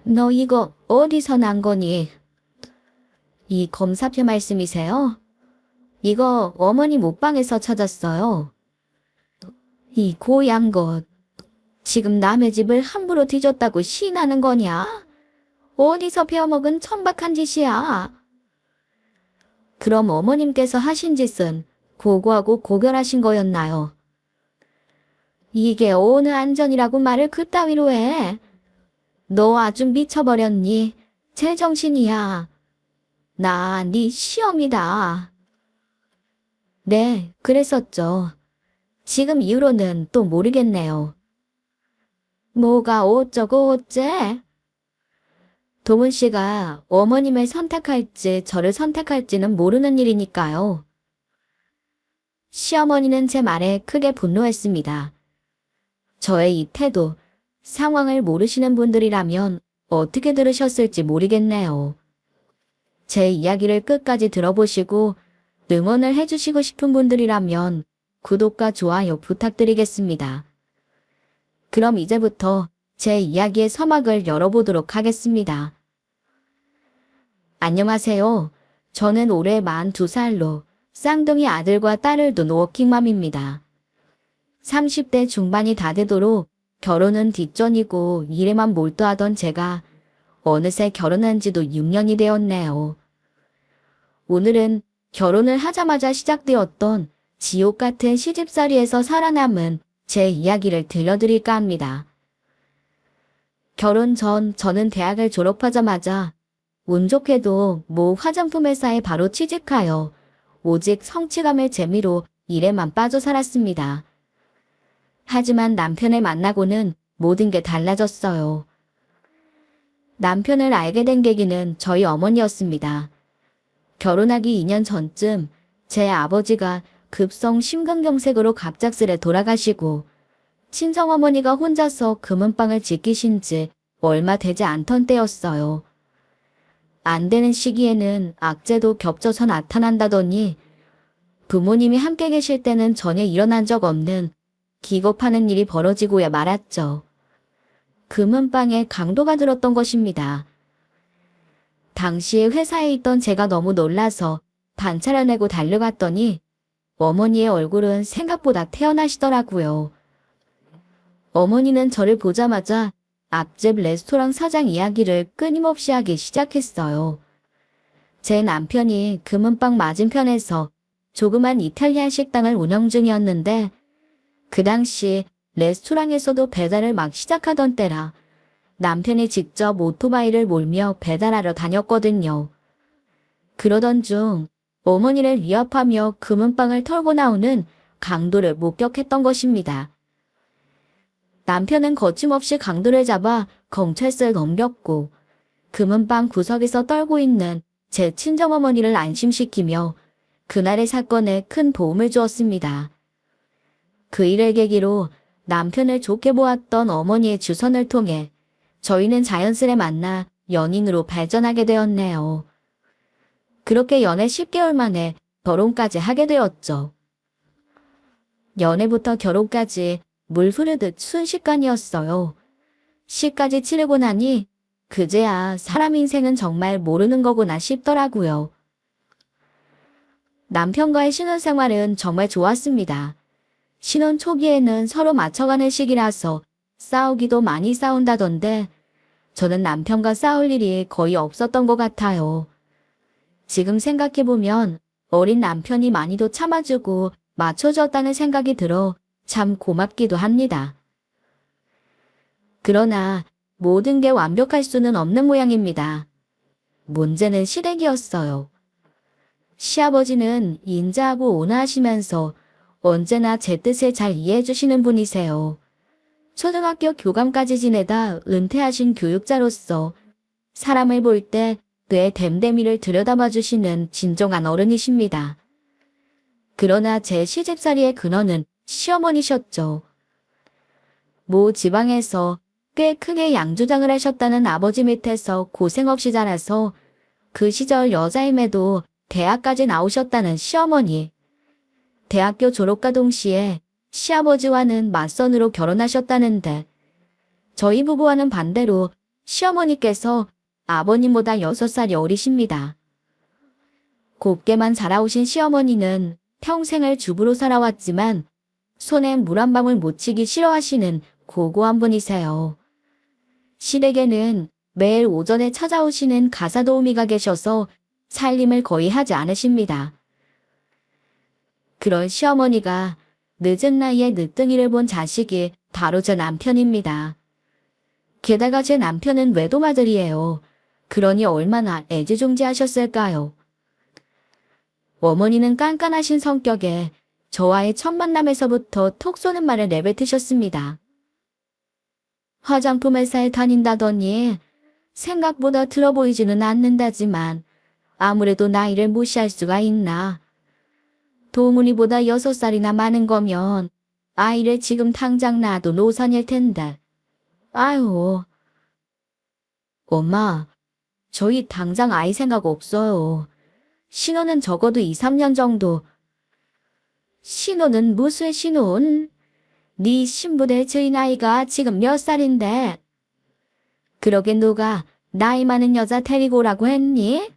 너 이거 어디서 난 거니? 이 검사표 말씀이세요? 이거 어머니 못방에서 찾았어요. 이 고얀 것. 지금 남의 집을 함부로 뒤졌다고 시인하는 거냐? 어디서 배워먹은 천박한 짓이야. 그럼 어머님께서 하신 짓은 고고하고 고결하신 거였나요? 이게 어느 안전이라고 말을 그따위로 해. 너 아주 미쳐버렸니? 제정신이야. 나 네 시험이다. 네, 그랬었죠. 지금 이후로는 또 모르겠네요. 뭐가 어쩌고 어째? 도문 씨가 어머님을 선택할지 저를 선택할지는 모르는 일이니까요. 시어머니는 제 말에 크게 분노했습니다. 저의 이 태도, 상황을 모르시는 분들이라면 어떻게 들으셨을지 모르겠네요. 제 이야기를 끝까지 들어보시고 응원을 해주시고 싶은 분들이라면 구독과 좋아요 부탁드리겠습니다. 그럼 이제부터 제 이야기의 서막을 열어보도록 하겠습니다. 안녕하세요. 저는 올해 42살로 쌍둥이 아들과 딸을 둔 워킹맘입니다. 30대 중반이 다 되도록 결혼은 뒷전이고 일에만 몰두하던 제가 어느새 결혼한 지도 6년이 되었네요. 오늘은 결혼을 하자마자 시작되었던 지옥 같은 시집살이에서 살아남은 제 이야기를 들려드릴까 합니다. 결혼 전 저는 대학을 졸업하자마자 운 좋게도 모 화장품 회사에 바로 취직하여 오직 성취감의 재미로 일에만 빠져 살았습니다. 하지만 남편을 만나고는 모든 게 달라졌어요. 남편을 알게 된 계기는 저희 어머니였습니다. 결혼하기 2년 전쯤 제 아버지가 급성 심근경색으로 갑작스레 돌아가시고 친정어머니가 혼자서 금은방을 지키신 지 얼마 되지 않던 때였어요. 안 되는 시기에는 악재도 겹쳐서 나타난다더니 부모님이 함께 계실 때는 전혀 일어난 적 없는 기겁하는 일이 벌어지고야 말았죠. 금은방에 강도가 들었던 것입니다. 당시에 회사에 있던 제가 너무 놀라서 반 차려내고 달려갔더니 어머니의 얼굴은 생각보다 태어나시더라고요. 어머니는 저를 보자마자 앞집 레스토랑 사장 이야기를 끊임없이 하기 시작했어요. 제 남편이 금은방 맞은편에서 조그만 이탈리안 식당을 운영 중이었는데 그 당시 레스토랑에서도 배달을 막 시작하던 때라 남편이 직접 오토바이를 몰며 배달하러 다녔거든요. 그러던 중 어머니를 위협하며 금은방을 털고 나오는 강도를 목격했던 것입니다. 남편은 거침없이 강도를 잡아 경찰서에 넘겼고 금은방 구석에서 떨고 있는 제 친정어머니를 안심시키며 그날의 사건에 큰 도움을 주었습니다. 그 일을 계기로 남편을 좋게 보았던 어머니의 주선을 통해 저희는 자연스레 만나 연인으로 발전하게 되었네요. 그렇게 연애 10개월 만에 결혼까지 하게 되었죠. 연애부터 결혼까지 물 흐르듯 순식간이었어요. 시까지 치르고 나니 그제야 사람 인생은 정말 모르는 거구나 싶더라고요. 남편과의 신혼생활은 정말 좋았습니다. 신혼 초기에는 서로 맞춰가는 시기라서 싸우기도 많이 싸운다던데 저는 남편과 싸울 일이 거의 없었던 것 같아요. 지금 생각해보면 어린 남편이 많이도 참아주고 맞춰줬다는 생각이 들어 참 고맙기도 합니다. 그러나 모든 게 완벽할 수는 없는 모양입니다. 문제는 시댁이었어요. 시아버지는 인자하고 온화하시면서 언제나 제 뜻을 잘 이해해 주시는 분이세요. 초등학교 교감까지 지내다 은퇴하신 교육자로서 사람을 볼 때 뇌 댐댐이를 들여다봐 주시는 진정한 어른이십니다. 그러나 제 시집살이의 근원은 시어머니셨죠. 모 지방에서 꽤 크게 양조장을 하셨다는 아버지 밑에서 고생 없이 자라서 그 시절 여자임에도 대학까지 나오셨다는 시어머니. 대학교 졸업과 동시에 시아버지와는 맞선으로 결혼하셨다는데 저희 부부와는 반대로 시어머니께서 아버님보다 6살이 어리십니다. 곱게만 자라오신 시어머니는 평생을 주부로 살아왔지만 손에 물 한 방울 묻히기 싫어하시는 고고한 분이세요. 시댁에는 매일 오전에 찾아오시는 가사 도우미가 계셔서 살림을 거의 하지 않으십니다. 그런 시어머니가 늦은 나이에 늦둥이를 본 자식이 바로 제 남편입니다. 게다가 제 남편은 외도마들이에요. 그러니 얼마나 애지중지하셨을까요? 어머니는 깐깐하신 성격에 저와의 첫 만남에서부터 톡 쏘는 말을 내뱉으셨습니다. 화장품 회사에 다닌다더니 생각보다 들어 보이지는 않는다지만 아무래도 나이를 무시할 수가 있나. 도문이보다 6살이나 많은 거면 아이를 지금 당장 낳아도 노산일 텐데. 아유. 엄마, 저희 당장 아이 생각 없어요. 신혼은 적어도 2, 3년 정도. 신혼은 무슨 신혼? 네 신부대 주인 아이가 지금 몇 살인데? 그러게 누가 나이 많은 여자 데리고 오라고 했니?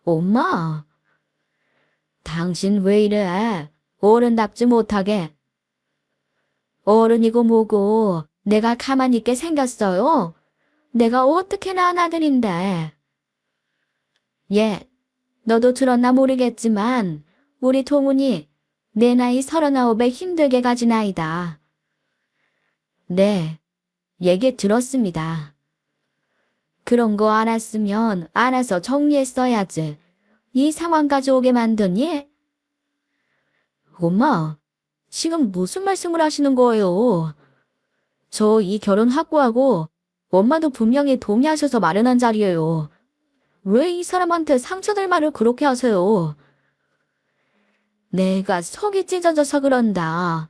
엄마, 당신 왜 이래? 어른답지 못하게. 어른이고 뭐고 내가 가만히 있게 생겼어요? 내가 어떻게 낳은 아들인데. 예, 너도 들었나 모르겠지만 우리 동훈이 내 나이 39에 힘들게 가진 아이다. 네, 얘기 들었습니다. 그런 거 알았으면 알아서 정리했어야지. 이 상황까지 오게 만드니? 엄마, 지금 무슨 말씀을 하시는 거예요? 저 이 결혼 확고하고 엄마도 분명히 동의하셔서 마련한 자리예요. 왜 이 사람한테 상처될 말을 그렇게 하세요? 내가 속이 찢어져서 그런다.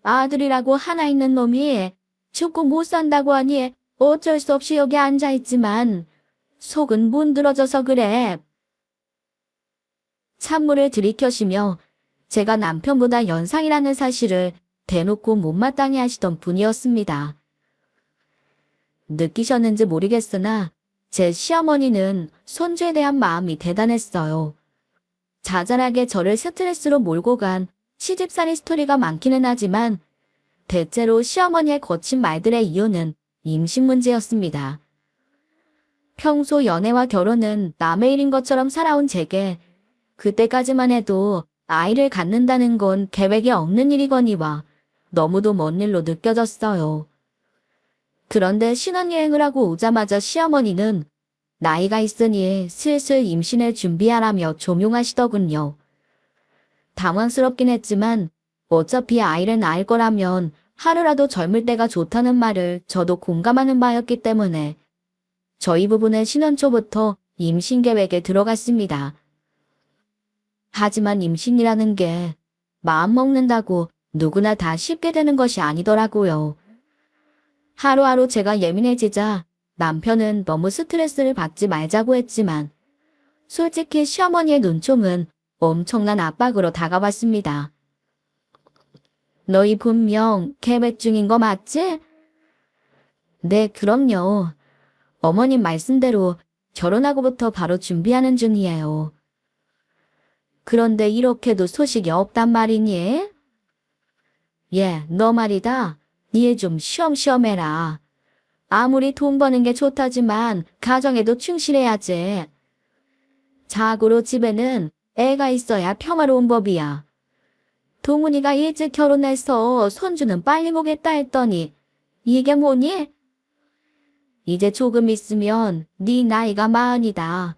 아들이라고 하나 있는 놈이 죽고 못 산다고 하니 어쩔 수 없이 여기 앉아있지만 속은 문드러져서 그래. 찬물을 들이켜시며 제가 남편보다 연상이라는 사실을 대놓고 못마땅해 하시던 분이었습니다. 느끼셨는지 모르겠으나 제 시어머니는 손주에 대한 마음이 대단했어요. 자잘하게 저를 스트레스로 몰고 간 시집살이 스토리가 많기는 하지만 대체로 시어머니의 거친 말들의 이유는 임신 문제였습니다. 평소 연애와 결혼은 남의 일인 것처럼 살아온 제게 그때까지만 해도 아이를 갖는다는 건 계획에 없는 일이거니와 너무도 먼 일로 느껴졌어요. 그런데 신혼여행을 하고 오자마자 시어머니는 나이가 있으니 슬슬 임신을 준비하라며 조명하시더군요. 당황스럽긴 했지만 어차피 아이를 낳을 거라면 하루라도 젊을 때가 좋다는 말을 저도 공감하는 바였기 때문에 저희 부부는 신혼 초부터 임신 계획에 들어갔습니다. 하지만 임신이라는 게 마음 먹는다고 누구나 다 쉽게 되는 것이 아니더라고요. 하루하루 제가 예민해지자 남편은 너무 스트레스를 받지 말자고 했지만 솔직히 시어머니의 눈총은 엄청난 압박으로 다가왔습니다. 너희 분명 계획 중인 거 맞지? 네, 그럼요. 어머님 말씀대로 결혼하고부터 바로 준비하는 중이에요. 그런데 이렇게도 소식이 없단 말이니? 예, 너 말이다. 니 좀 쉬엄쉬엄 해라. 아무리 돈 버는 게 좋다지만 가정에도 충실해야지. 자고로 집에는 애가 있어야 평화로운 법이야. 동훈이가 일찍 결혼해서 손주는 빨리 보겠다 했더니 이게 뭐니? 이제 조금 있으면 네 나이가 40이다.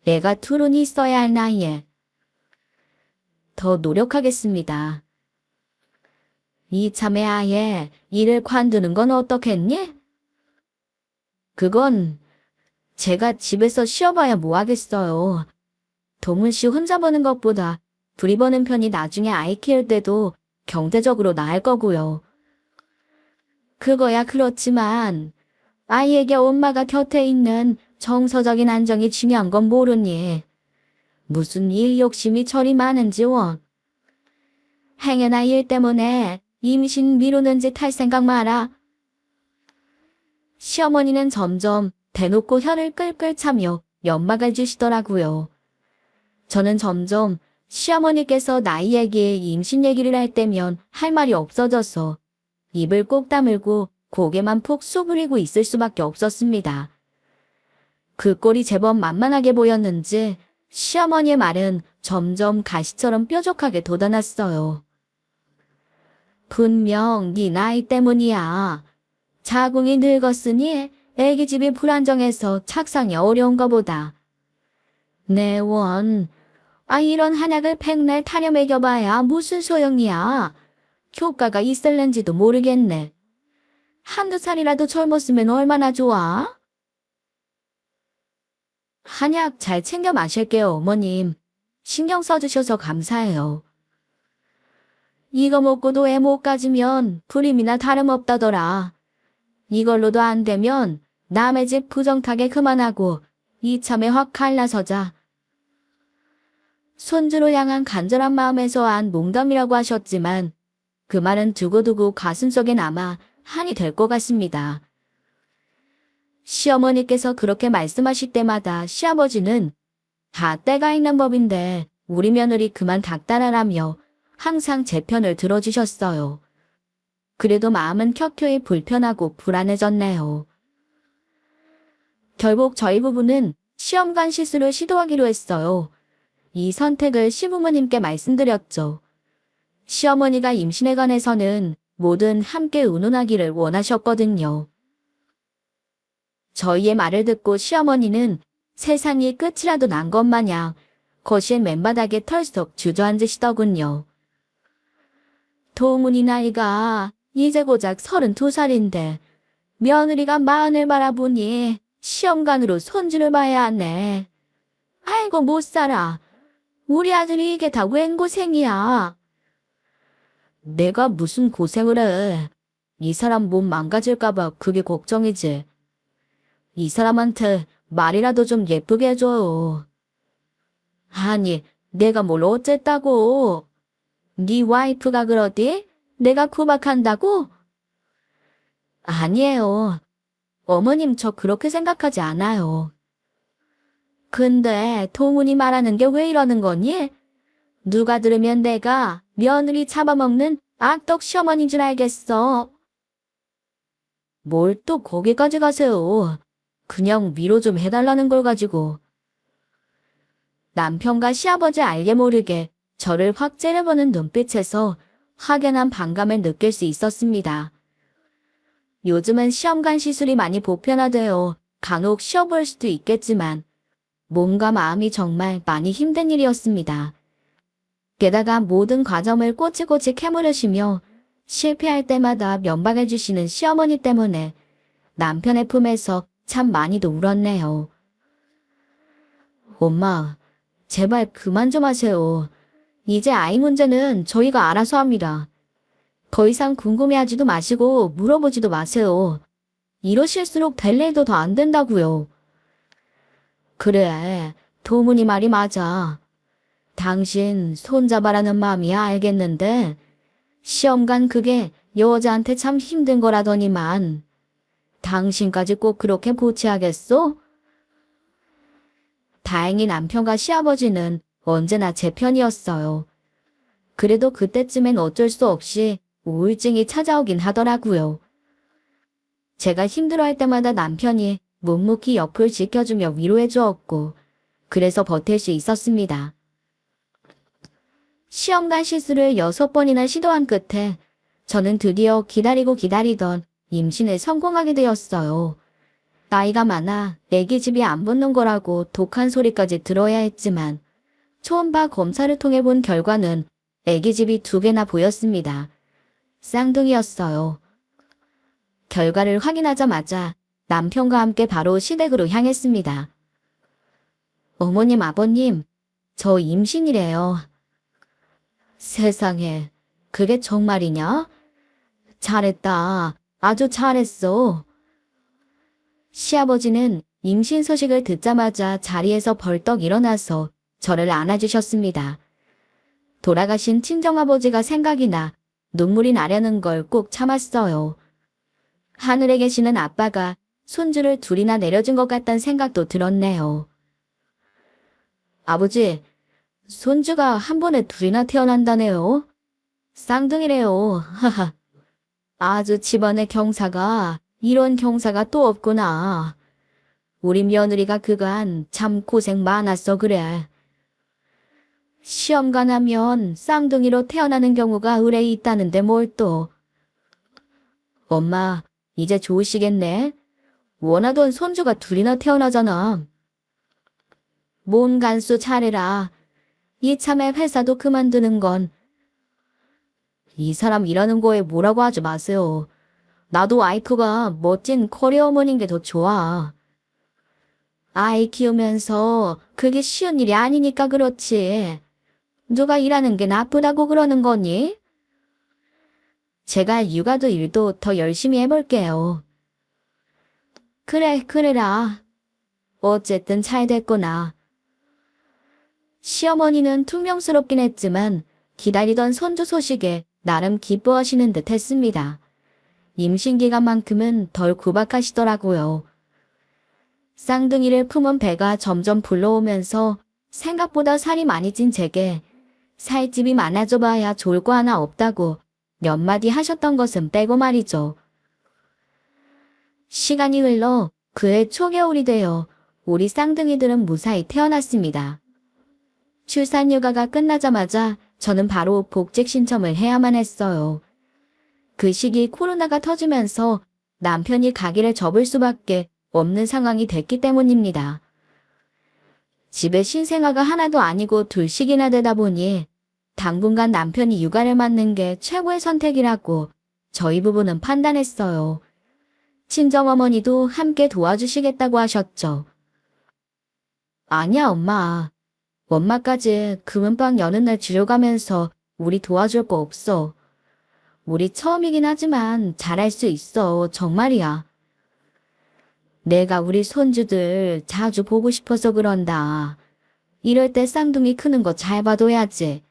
애가 둘은 있어야 할 나이에. 더 노력하겠습니다. 이참에 아예 일을 관두는 건 어떻겠니? 그건 제가 집에서 쉬어봐야 뭐하겠어요. 동훈 씨 혼자 버는 것보다 둘이 버는 편이 나중에 아이 키울 때도 경제적으로 나을 거고요. 그거야 그렇지만 아이에게 엄마가 곁에 있는 정서적인 안정이 중요한 건 모르니. 무슨 일 욕심이 저리 많은지 원. 행여나 일 때문에 임신 미루는 짓 할 생각 마라. 시어머니는 점점 대놓고 혀를 끌끌 차며 연막을 주시더라고요. 저는 점점 시어머니께서 나이 얘기, 임신 얘기를 할 때면 할 말이 없어져서 입을 꼭 다물고 고개만 푹 수그리고 있을 수밖에 없었습니다. 그 꼴이 제법 만만하게 보였는지 시어머니의 말은 점점 가시처럼 뾰족하게 돋아났어요. 분명 네 나이 때문이야. 자궁이 늙었으니 애기 집이 불안정해서 착상이 어려운가 보다. 내 원, 이런 한약을 백날 타려 먹여봐야 무슨 소용이야. 효과가 있을는지도 모르겠네. 한두 살이라도 젊었으면 얼마나 좋아? 한약 잘 챙겨 마실게요, 어머님. 신경 써주셔서 감사해요. 이거 먹고도 애 못 가지면 불임이나 다름없다더라. 이걸로도 안 되면 남의 집 부정타게 그만하고 이참에 확 갈라서자. 손주로 향한 간절한 마음에서 한 농담이라고 하셨지만 그 말은 두고두고 가슴속에 남아 한이 될 것 같습니다. 시어머니께서 그렇게 말씀하실 때마다 시아버지는 다 때가 있는 법인데 우리 며느리 그만 닥달하라며 항상 제 편을 들어주셨어요. 그래도 마음은 켜켜이 불편하고 불안해졌네요. 결국 저희 부부는 시험관 시술을 시도하기로 했어요. 이 선택을 시부모님께 말씀드렸죠. 시어머니가 임신에 관해서는 뭐든 함께 의논하기를 원하셨거든요. 저희의 말을 듣고 시어머니는 세상이 끝이라도 난 것 마냥 거실 맨바닥에 털썩 주저앉으시더군요. 도문이 나이가 이제 고작 32살인데 며느리가 마흔을 바라보니 시험관으로 손주를 봐야 하네. 아이고 못 살아. 우리 아들이 이게 다 웬 고생이야. 내가 무슨 고생을 해. 이 사람 몸 망가질까봐 그게 걱정이지. 이 사람한테 말이라도 좀 예쁘게 해줘요. 아니, 내가 뭘 어쨌다고. 네 와이프가 그러디? 내가 구박한다고? 아니에요. 어머님 저 그렇게 생각하지 않아요. 근데 동훈이 말하는 게 왜 이러는 거니? 누가 들으면 내가 며느리 잡아먹는 악덕 시어머니인 줄 알겠어. 뭘 또 거기까지 가세요. 그냥 위로 좀 해달라는 걸 가지고. 남편과 시아버지 알게 모르게 저를 확 째려보는 눈빛에서 확연한 반감을 느낄 수 있었습니다. 요즘은 시험관 시술이 많이 보편화되어 간혹 쉬어볼 수도 있겠지만 몸과 마음이 정말 많이 힘든 일이었습니다. 게다가 모든 과정을 꼬치꼬치 캐물으시며 실패할 때마다 면박을 주시는 시어머니 때문에 남편의 품에서 참 많이도 울었네요. 엄마, 제발 그만 좀 하세요. 이제 아이 문제는 저희가 알아서 합니다. 더 이상 궁금해하지도 마시고 물어보지도 마세요. 이러실수록 될 일도 더 안 된다고요. 그래, 도문이 말이 맞아. 당신 손잡아라는 마음이야 알겠는데 시험관 그게 여자한테 참 힘든 거라더니만 당신까지 꼭 그렇게 보채하겠소? 다행히 남편과 시아버지는 언제나 제 편이었어요. 그래도 그때쯤엔 어쩔 수 없이 우울증이 찾아오긴 하더라고요. 제가 힘들어할 때마다 남편이 묵묵히 옆을 지켜주며 위로해 주었고 그래서 버틸 수 있었습니다. 시험관 시술을 6번이나 시도한 끝에 저는 드디어 기다리고 기다리던 임신에 성공하게 되었어요. 나이가 많아 애기 집이 안 붙는 거라고 독한 소리까지 들어야 했지만 초음파 검사를 통해 본 결과는 애기 집이 2개나 보였습니다. 쌍둥이였어요. 결과를 확인하자마자 남편과 함께 바로 시댁으로 향했습니다. 어머님, 아버님, 저 임신이래요. 세상에, 그게 정말이냐? 잘했다. 아주 잘했어. 시아버지는 임신 소식을 듣자마자 자리에서 벌떡 일어나서 저를 안아주셨습니다. 돌아가신 친정아버지가 생각이 나 눈물이 나려는 걸 꼭 참았어요. 하늘에 계시는 아빠가 손주를 둘이나 내려준 것 같다는 생각도 들었네요. 아버지, 손주가 한 번에 둘이나 태어난다네요. 쌍둥이래요. 하하. 아주 집안의 경사가 이런 경사가 또 없구나. 우리 며느리가 그간 참 고생 많았어 그래. 시험관 하면 쌍둥이로 태어나는 경우가 의뢰 있다는데 뭘 또. 엄마, 이제 좋으시겠네. 원하던 손주가 둘이나 태어나잖아. 뭔 간수 차례라. 이참에 회사도 그만두는 건. 이 사람 일하는 거에 뭐라고 하지 마세요. 나도 와이프가 멋진 커리어 어머니인 게 더 좋아. 아이 키우면서 그게 쉬운 일이 아니니까 그렇지. 누가 일하는 게 나쁘다고 그러는 거니? 제가 육아도 일도 더 열심히 해볼게요. 그래, 그래라. 어쨌든 잘 됐구나. 시어머니는 퉁명스럽긴 했지만 기다리던 손주 소식에 나름 기뻐하시는 듯 했습니다. 임신 기간만큼은 덜 구박하시더라고요. 쌍둥이를 품은 배가 점점 불러오면서 생각보다 살이 많이 찐 제게 살집이 많아져 봐야 좋을 거 하나 없다고 몇 마디 하셨던 것은 빼고 말이죠. 시간이 흘러 그해 초겨울이 되어 우리 쌍둥이들은 무사히 태어났습니다. 출산휴가가 끝나자마자 저는 바로 복직 신청을 해야만 했어요. 그 시기 코로나가 터지면서 남편이 가게를 접을 수밖에 없는 상황이 됐기 때문입니다. 집에 신생아가 하나도 아니고 둘씩이나 되다 보니 당분간 남편이 육아를 맡는 게 최고의 선택이라고 저희 부부는 판단했어요. 친정어머니도 함께 도와주시겠다고 하셨죠. 아니야, 엄마. 엄마까지 금은방 여는 날 지려가면서 우리 도와줄 거 없어. 우리 처음이긴 하지만 잘할 수 있어. 정말이야. 내가 우리 손주들 자주 보고 싶어서 그런다. 이럴 때 쌍둥이 크는 거 잘 봐둬야지.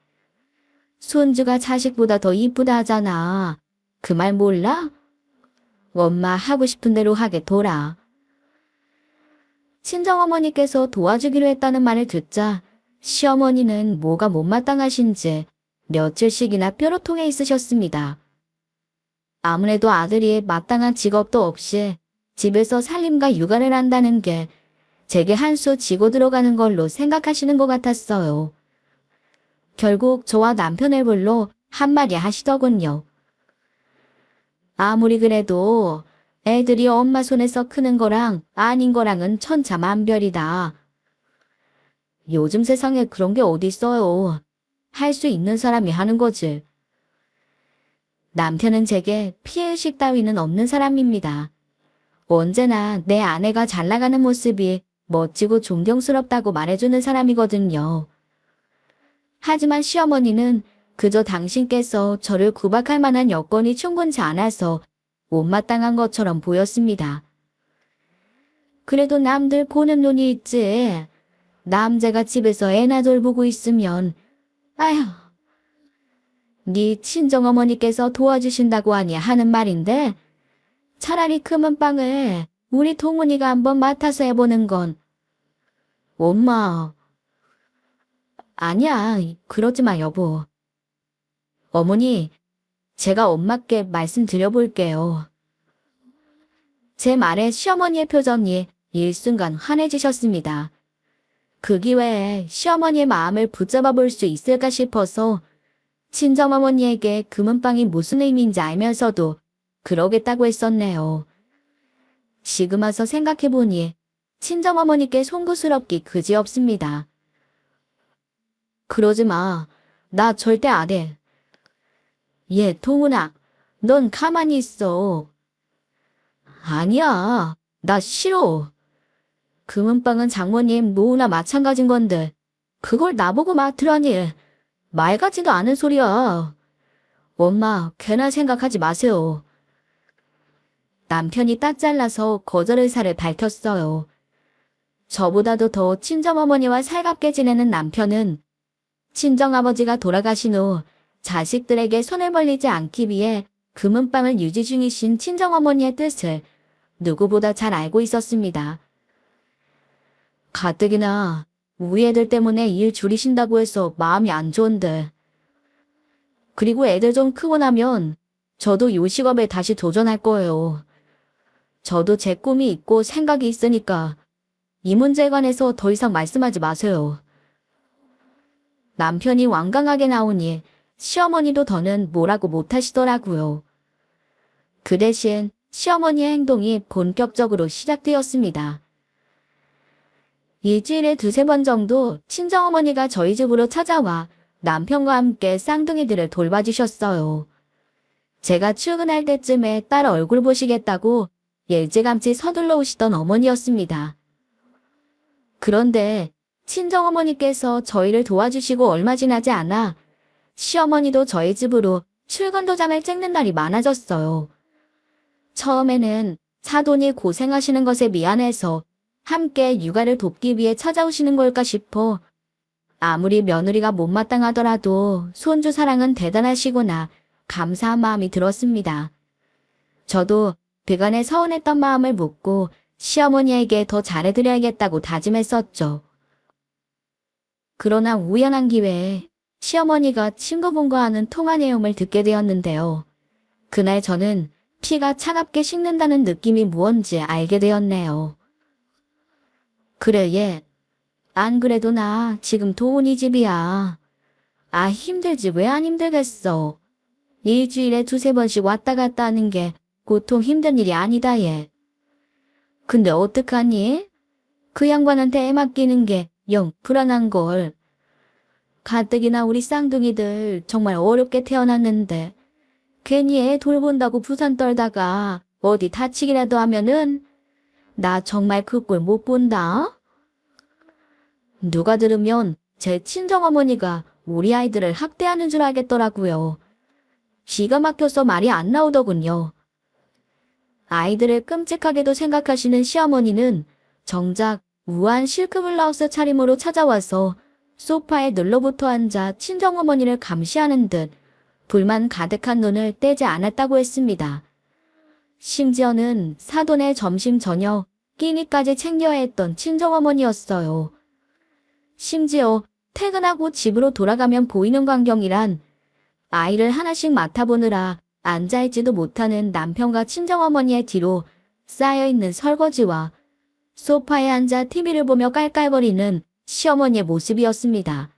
손주가 자식보다 더 이쁘다 하잖아. 그 말 몰라? 엄마 하고 싶은 대로 하게 둬라. 친정어머니께서 도와주기로 했다는 말을 듣자 시어머니는 뭐가 못마땅하신지 며칠씩이나 뾰로통해 있으셨습니다. 아무래도 아들이 마땅한 직업도 없이 집에서 살림과 육아를 한다는 게 제게 한 수 지고 들어가는 걸로 생각하시는 것 같았어요. 결국 저와 남편을 불러 한마디 하시더군요. 아무리 그래도 애들이 엄마 손에서 크는 거랑 아닌 거랑은 천차만별이다. 요즘 세상에 그런 게 어딨어요. 할 수 있는 사람이 하는 거지. 남편은 제게 피해의식 따위는 없는 사람입니다. 언제나 내 아내가 잘 나가는 모습이 멋지고 존경스럽다고 말해주는 사람이거든요. 하지만 시어머니는 그저 당신께서 저를 구박할 만한 여건이 충분치 않아서 못마땅한 것처럼 보였습니다. 그래도 남들 보는 눈이 있지. 남자가 집에서 애나 돌보고 있으면 아휴, 네 친정어머니께서 도와주신다고 하니 하는 말인데 차라리 금은방을 우리 동훈이가 한번 맡아서 해보는 건. 엄마. 아니야, 그러지 마 여보. 어머니, 제가 엄마께 말씀드려볼게요. 제 말에 시어머니의 표정이 일순간 환해지셨습니다. 그 기회에 시어머니의 마음을 붙잡아 볼 수 있을까 싶어서 친정어머니에게 금은방이 무슨 의미인지 알면서도 그러겠다고 했었네요. 지금 와서 생각해보니 친정어머니께 송구스럽기 그지없습니다. 그러지 마. 나 절대 안 해. 얘 동훈아, 넌 가만히 있어. 아니야, 나 싫어. 금은방은 장모님 노후나 마찬가지인 건데 그걸 나보고 맡으라니 말 같지도 않은 소리야. 엄마, 괜한 생각하지 마세요. 남편이 딱 잘라서 거절 의사를 밝혔어요. 저보다도 더 친정어머니와 살갑게 지내는 남편은 친정아버지가 돌아가신 후 자식들에게 손을 벌리지 않기 위해 금은방을 유지 중이신 친정어머니의 뜻을 누구보다 잘 알고 있었습니다. 가뜩이나 우리 애들 때문에 일 줄이신다고 해서 마음이 안 좋은데. 그리고 애들 좀 크고 나면 저도 요식업에 다시 도전할 거예요. 저도 제 꿈이 있고 생각이 있으니까 이 문제에 관해서 더 이상 말씀하지 마세요. 남편이 완강하게 나오니 시어머니도 더는 뭐라고 못하시더라고요. 그 대신 시어머니의 행동이 본격적으로 시작되었습니다. 일주일에 두세 번 정도 친정어머니가 저희 집으로 찾아와 남편과 함께 쌍둥이들을 돌봐주셨어요. 제가 출근할 때쯤에 딸 얼굴 보시겠다고 일찌감치 서둘러 오시던 어머니였습니다. 그런데 친정어머니께서 저희를 도와주시고 얼마 지나지 않아 시어머니도 저희 집으로 출근 도장을 찍는 날이 많아졌어요. 처음에는 사돈이 고생하시는 것에 미안해서 함께 육아를 돕기 위해 찾아오시는 걸까 싶어 아무리 며느리가 못마땅하더라도 손주 사랑은 대단하시구나 감사한 마음이 들었습니다. 저도 그간의 서운했던 마음을 묻고 시어머니에게 더 잘해드려야겠다고 다짐했었죠. 그러나 우연한 기회에 시어머니가 친구분과 하는 통화 내용을 듣게 되었는데요. 그날 저는 피가 차갑게 식는다는 느낌이 무언지 알게 되었네요. 그래 얘. 안 그래도 나 지금 도훈이 집이야. 아 힘들지 왜 안 힘들겠어. 일주일에 두세 번씩 왔다 갔다 하는 게 보통 힘든 일이 아니다 얘. 근데 어떡하니? 그 양반한테 애 맡기는 게 영 불안한걸. 가뜩이나 우리 쌍둥이들 정말 어렵게 태어났는데 괜히 애 돌본다고 부산 떨다가 어디 다치기라도 하면은 나 정말 그 꼴 못 본다. 누가 들으면 제 친정어머니가 우리 아이들을 학대하는 줄 알겠더라고요. 기가 막혀서 말이 안 나오더군요. 아이들을 끔찍하게도 생각하시는 시어머니는 정작 우아한 실크 블라우스 차림으로 찾아와서 소파에 눌러붙어 앉아 친정어머니를 감시하는 듯 불만 가득한 눈을 떼지 않았다고 했습니다. 심지어는 사돈의 점심 저녁 끼니까지 챙겨야 했던 친정어머니였어요. 심지어 퇴근하고 집으로 돌아가면 보이는 광경이란 아이를 하나씩 맡아보느라 앉아있지도 못하는 남편과 친정어머니의 뒤로 쌓여있는 설거지와 소파에 앉아 TV를 보며 깔깔거리는 시어머니의 모습이었습니다.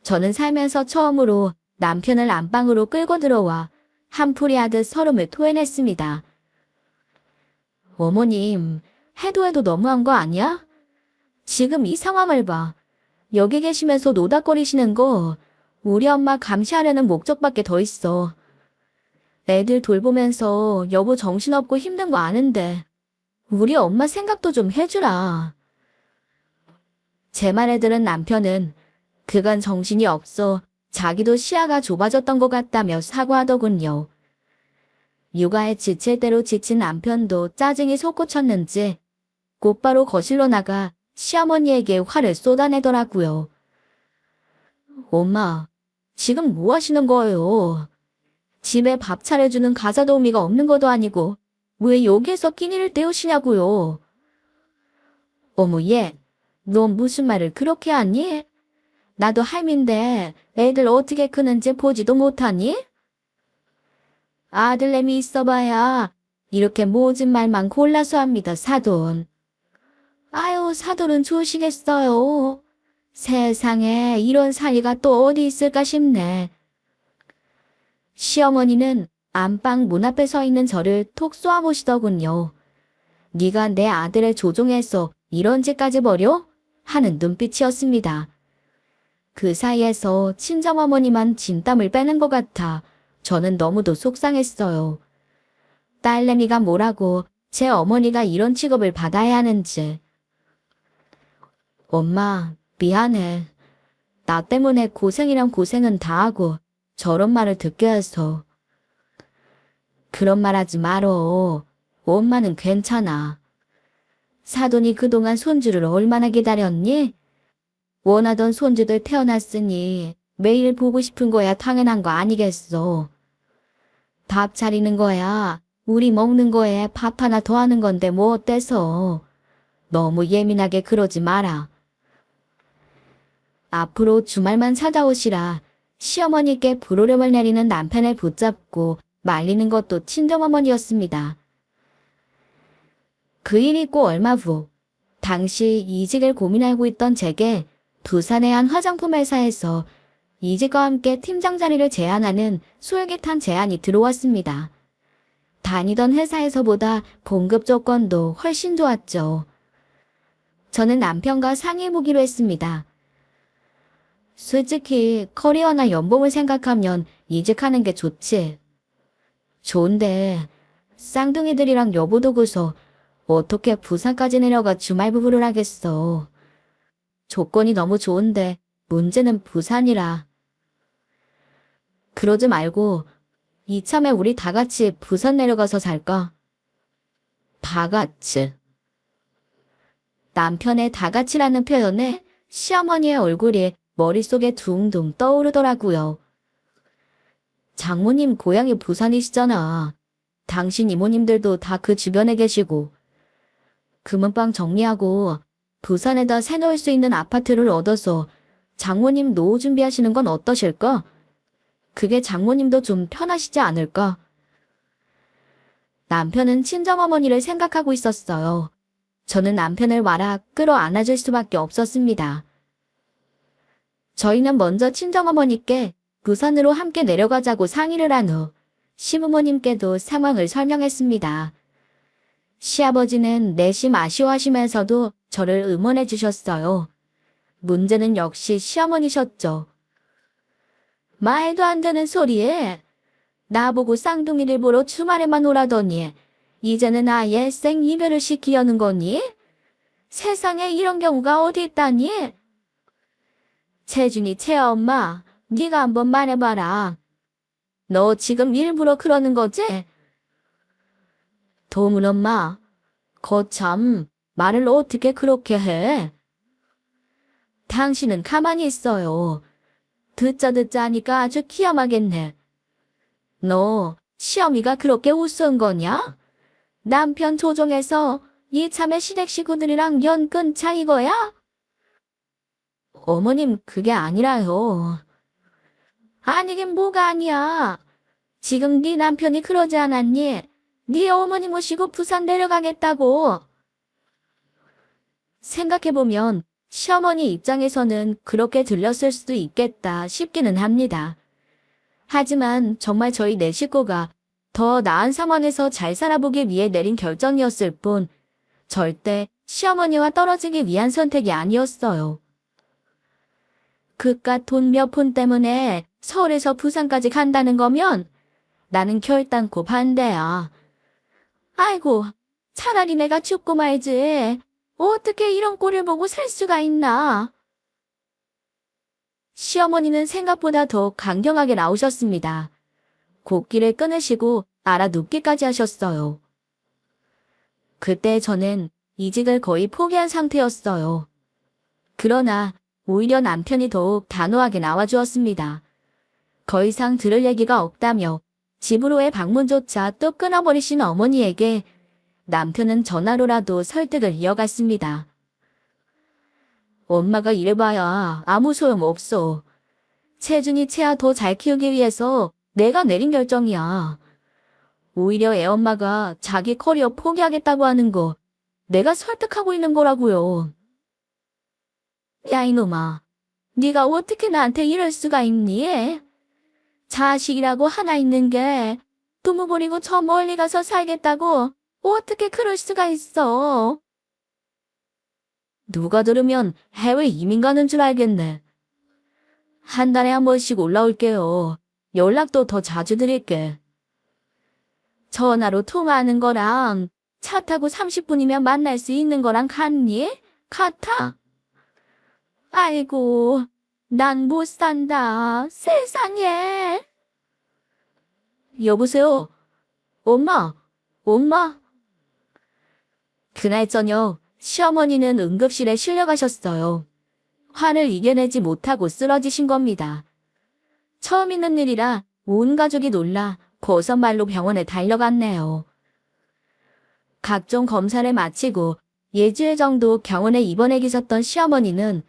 저는 살면서 처음으로 남편을 안방으로 끌고 들어와 한풀이 하듯 서름을 토해냈습니다. 어머님, 해도 너무한 거 아니야? 지금 이 상황을 봐. 여기 계시면서 노닥거리시는 거 우리 엄마 감시하려는 목적밖에 더 있어. 애들 돌보면서 여보 정신없고 힘든 거 아는데 우리 엄마 생각도 좀 해주라. 제 말에 들은 남편은 그간 정신이 없어 자기도 시야가 좁아졌던 것 같다며 사과하더군요. 육아에 지칠 대로 지친 남편도 짜증이 솟구쳤는지 곧바로 거실로 나가 시어머니에게 화를 쏟아내더라고요. 엄마, 지금 뭐 하시는 거예요? 집에 밥 차려주는 가사도우미가 없는 것도 아니고 왜 여기에서 끼니를 때우시냐고요. 어머 얘, 너 무슨 말을 그렇게 하니? 나도 할미인데 애들 어떻게 크는지 보지도 못하니? 아들내미 있어봐야 이렇게 모진 말만 골라서 합니다 사돈. 아유 사돈은 좋으시겠어요. 세상에 이런 사이가 또 어디 있을까 싶네. 시어머니는 안방 문 앞에 서 있는 저를 톡 쏘아보시더군요. 네가 내 아들을 조종해서 이런 짓까지 벌여? 하는 눈빛이었습니다. 그 사이에서 친정어머니만 진땀을 빼는 것 같아 저는 너무도 속상했어요. 딸내미가 뭐라고 제 어머니가 이런 취급을 받아야 하는지. 엄마, 미안해. 나 때문에 고생이란 고생은 다 하고 저런 말을 듣게 해서. 그런 말 하지 말어. 엄마는 괜찮아. 사돈이 그동안 손주를 얼마나 기다렸니? 원하던 손주들 태어났으니 매일 보고 싶은 거야 당연한 거 아니겠어. 밥 차리는 거야 우리 먹는 거에 밥 하나 더 하는 건데 뭐 어때서. 너무 예민하게 그러지 마라. 앞으로 주말만 찾아오시라. 시어머니께 불호령을 내리는 남편을 붙잡고 말리는 것도 친정어머니였습니다. 그 일 있고 얼마 후, 당시 이직을 고민하고 있던 제게 부산의 한 화장품 회사에서 이직과 함께 팀장 자리를 제안하는 솔깃한 제안이 들어왔습니다. 다니던 회사에서보다 봉급 조건도 훨씬 좋았죠. 저는 남편과 상의해보기로 했습니다. 솔직히 커리어나 연봉을 생각하면 이직하는 게 좋지. 좋은데 쌍둥이들이랑 여보도 그서 어떻게 부산까지 내려가 주말 부부를 하겠어. 조건이 너무 좋은데 문제는 부산이라. 그러지 말고 이참에 우리 다 같이 부산 내려가서 살까? 다 같이. 남편의 다 같이라는 표현에 시어머니의 얼굴이 머릿속에 둥둥 떠오르더라고요. 장모님 고향이 부산이시잖아. 당신 이모님들도 다 그 주변에 계시고. 금은방 정리하고 부산에다 새놓을 수 있는 아파트를 얻어서 장모님 노후 준비하시는 건 어떠실까? 그게 장모님도 좀 편하시지 않을까? 남편은 친정어머니를 생각하고 있었어요. 저는 남편을 와라 끌어안아줄 수밖에 없었습니다. 저희는 먼저 친정어머니께 부산으로 함께 내려가자고 상의를 한 후 시부모님께도 상황을 설명했습니다. 시아버지는 내심 아쉬워하시면서도 저를 응원해 주셨어요. 문제는 역시 시어머니셨죠. 말도 안 되는 소리에 나보고 쌍둥이를 보러 주말에만 오라더니 이제는 아예 생이별을 시키려는 거니? 세상에 이런 경우가 어디 있다니? 채준이 채엄마, 네가 한번 말해봐라. 너 지금 일부러 그러는 거지? 도문 엄마, 거참 말을 어떻게 그렇게 해? 당신은 가만히 있어요. 듣자 하니까 아주 기염하겠네. 너 시어미가 그렇게 우스운 거냐? 남편 조종해서 이참에 시댁 식구들이랑 연 끊자 이거야? 어머님 그게 아니라요. 아니긴 뭐가 아니야. 지금 네 남편이 그러지 않았니? 네 어머니 모시고 부산 내려가겠다고. 생각해보면 시어머니 입장에서는 그렇게 들렸을 수도 있겠다 싶기는 합니다. 하지만 정말 저희 네 식구가 더 나은 상황에서 잘 살아보기 위해 내린 결정이었을 뿐 절대 시어머니와 떨어지기 위한 선택이 아니었어요. 그깟 돈 몇 푼 때문에 서울에서 부산까지 간다는 거면 나는 결단코 반대야. 아이고, 차라리 내가 죽고 말지. 어떻게 이런 꼴을 보고 살 수가 있나. 시어머니는 생각보다 더 강경하게 나오셨습니다. 곡기를 끊으시고 알아눕기까지 하셨어요. 그때 저는 이직을 거의 포기한 상태였어요. 그러나 오히려 남편이 더욱 단호하게 나와주었습니다. 더 이상 들을 얘기가 없다며 집으로의 방문조차 또 끊어버리신 어머니에게 남편은 전화로라도 설득을 이어갔습니다. 엄마가 이래봐야 아무 소용없어. 채준이 채아 더 잘 키우기 위해서 내가 내린 결정이야. 오히려 애엄마가 자기 커리어 포기하겠다고 하는 거 내가 설득하고 있는 거라고요. 야 이놈아, 네가 어떻게 나한테 이럴 수가 있니? 자식이라고 하나 있는 게 부모 버리고 저 멀리 가서 살겠다고 어떻게 그럴 수가 있어? 누가 들으면 해외 이민 가는 줄 알겠네. 한 달에 한 번씩 올라올게요. 연락도 더 자주 드릴게. 전화로 통화하는 거랑 차 타고 30분이면 만날 수 있는 거랑 같니? 같아? 아이고, 난 못 산다. 세상에. 여보세요? 엄마, 엄마. 그날 저녁 시어머니는 응급실에 실려가셨어요. 화를 이겨내지 못하고 쓰러지신 겁니다. 처음 있는 일이라 온 가족이 놀라 버선말로 병원에 달려갔네요. 각종 검사를 마치고 예주일 정도 병원에 입원해 계셨던 시어머니는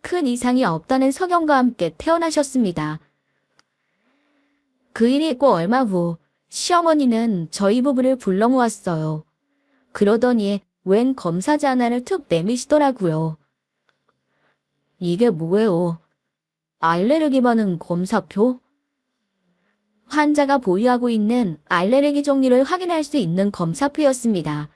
큰 이상이 없다는 소견과 함께 퇴원하셨습니다. 그 일이 있고 얼마 후 시어머니는 저희 부부를 불러 모았어요. 그러더니 웬 검사지 하나를 툭 내미시더라고요. 이게 뭐예요? 알레르기 반응 검사표? 환자가 보유하고 있는 알레르기 종류를 확인할 수 있는 검사표였습니다.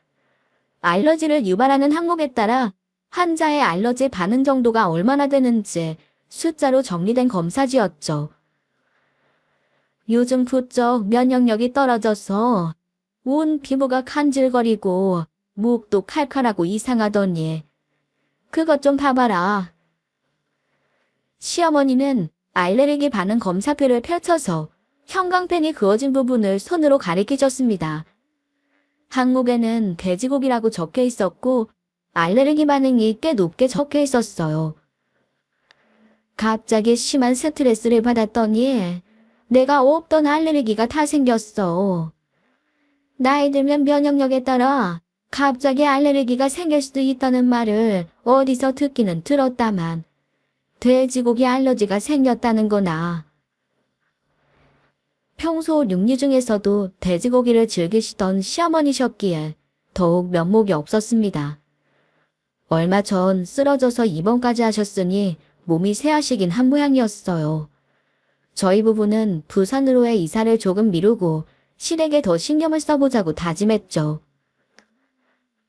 알러지를 유발하는 항목에 따라 환자의 알러지 반응 정도가 얼마나 되는지 숫자로 정리된 검사지였죠. 요즘 부쩍 면역력이 떨어져서 온 피부가 간질거리고 목도 칼칼하고 이상하더니 그것 좀 봐봐라. 시어머니는 알레르기 반응 검사표를 펼쳐서 형광펜이 그어진 부분을 손으로 가리키셨습니다. 항목에는 돼지고기라고 적혀 있었고 알레르기 반응이 꽤 높게 적혀 있었어요. 갑자기 심한 스트레스를 받았더니 내가 없던 알레르기가 다 생겼어. 나이 들면 면역력에 따라 갑자기 알레르기가 생길 수도 있다는 말을 어디서 듣기는 들었다만 돼지고기 알러지가 생겼다는 거나. 평소 육류 중에서도 돼지고기를 즐기시던 시어머니셨기에 더욱 면목이 없었습니다. 얼마 전 쓰러져서 입원까지 하셨으니 몸이 쇠하시긴 한 모양이었어요. 저희 부부는 부산으로의 이사를 조금 미루고 시댁에 더 신경을 써보자고 다짐했죠.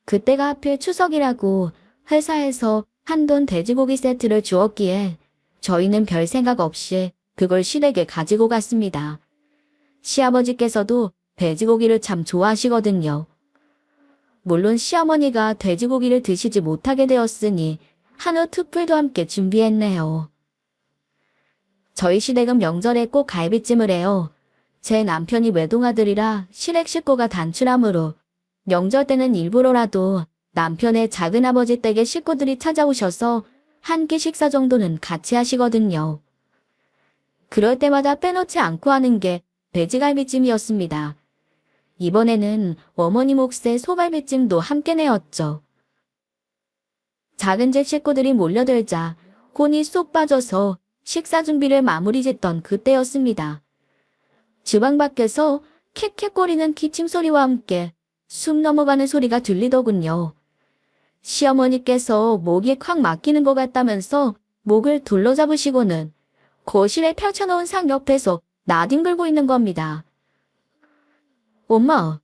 그때가 하필 추석이라고 회사에서 한돈 돼지고기 세트를 주었기에 저희는 별 생각 없이 그걸 시댁에 가지고 갔습니다. 시아버지께서도 돼지고기를 참 좋아하시거든요. 물론 시어머니가 돼지고기를 드시지 못하게 되었으니 한우 특불도 함께 준비했네요. 저희 시댁은 명절에 꼭 갈비찜을 해요. 제 남편이 외동아들이라 시댁 식구가 단출하므로 명절 때는 일부러라도 남편의 작은아버지 댁의 식구들이 찾아오셔서 한 끼 식사 정도는 같이 하시거든요. 그럴 때마다 빼놓지 않고 하는 게 돼지갈비찜이었습니다. 이번에는 어머니 몫의 소갈비찜도 함께 내었죠. 작은 집 식구들이 몰려들자 혼이 쏙 빠져서 식사 준비를 마무리 짓던 그때였습니다. 주방 밖에서 캑캑거리는 기침 소리와 함께 숨 넘어가는 소리가 들리더군요. 시어머니께서 목이 콱 막히는 것 같다면서 목을 둘러잡으시고는 거실에 펼쳐놓은 상 옆에서 나뒹굴고 있는 겁니다. 엄마,